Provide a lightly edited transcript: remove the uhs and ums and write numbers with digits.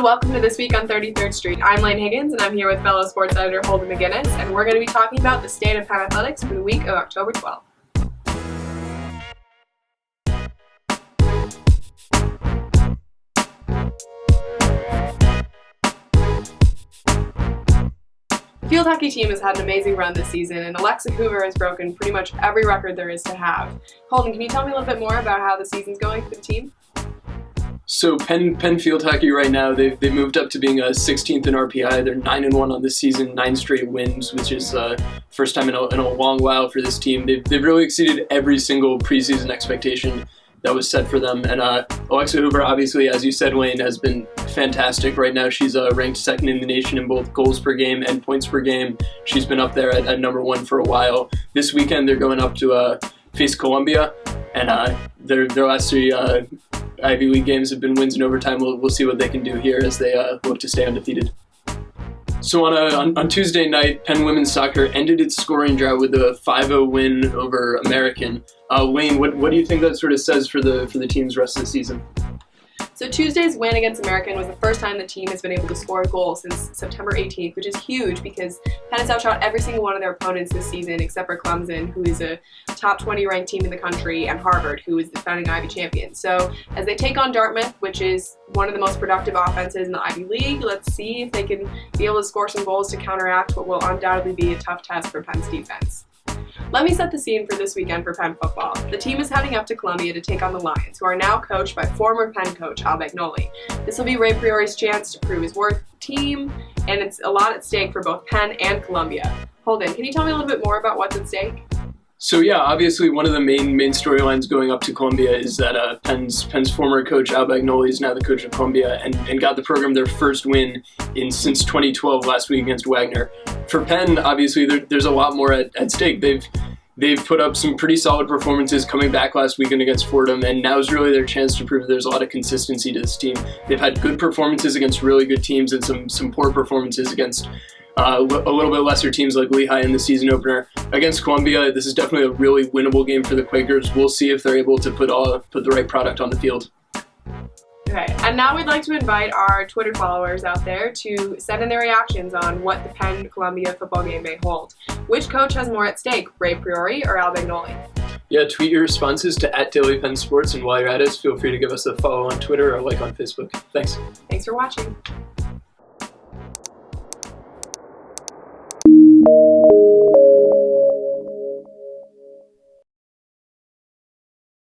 and welcome to This Week on 33rd Street. I'm Lane Higgins, and I'm here with fellow sports editor Holden McGinnis, and we're going to be talking about the state of Penn athletics for the week of October 12th. The field hockey team has had an amazing run this season, and Alexa Hoover has broken pretty much every record there is to have. Holden, can you tell me a little bit more about how the season's going for the team? So Penn field hockey right now, they've moved up to being 16th in RPI. They're 9-1 on the season, 9 straight wins, which is first time in a long while for this team. They've really exceeded every single preseason expectation that was set for them. And Alexa Hoover, obviously, as you said, Wayne, has been fantastic. Right now, she's ranked second in the nation in both goals per game and points per game. She's been up there at number 1 for a while. This weekend, they're going up to face Columbia, and their last 3 Ivy League games have been wins in overtime. We'll see what they can do here as they look to stay undefeated. So on Tuesday night, Penn women's soccer ended its scoring drought with a 5-0 win over American. Wayne, what do you think that sort of says for the team's rest of the season? So Tuesday's win against American was the first time the team has been able to score a goal since September 18th, which is huge because Penn has outshot every single one of their opponents this season except for Clemson, who is a top 20 ranked team in the country, and Harvard, who is the defending Ivy champion. So as they take on Dartmouth, which is one of the most productive offenses in the Ivy League, let's see if they can be able to score some goals to counteract what will undoubtedly be a tough test for Penn's defense. Let me set the scene for this weekend for Penn football. The team is heading up to Columbia to take on the Lions, who are now coached by former Penn coach Al Bagnoli. This will be Ray Priori's chance to prove his worth to the team, and it's a lot at stake for both Penn and Columbia. Holden, can you tell me a little bit more about what's at stake? So yeah, obviously one of the main storylines going up to Columbia is that Penn's former coach Al Bagnoli is now the coach of Columbia and got the program their first win since 2012 last week against Wagner. For Penn, obviously there's a lot more at stake. They've put up some pretty solid performances coming back last weekend against Fordham, and now's really their chance to prove there's a lot of consistency to this team. They've had good performances against really good teams and some poor performances against a little bit lesser teams like Lehigh in the season opener. Against Columbia, this is definitely a really winnable game for the Quakers. We'll see if they're able to put the right product on the field. Okay, and now we'd like to invite our Twitter followers out there to send in their reactions on what the Penn-Columbia football game may hold. Which coach has more at stake, Ray Priori or Al Bagnoli? Yeah, tweet your responses to @DailyPennSports, and while you're at it, feel free to give us a follow on Twitter or like on Facebook. Thanks. Thanks for watching.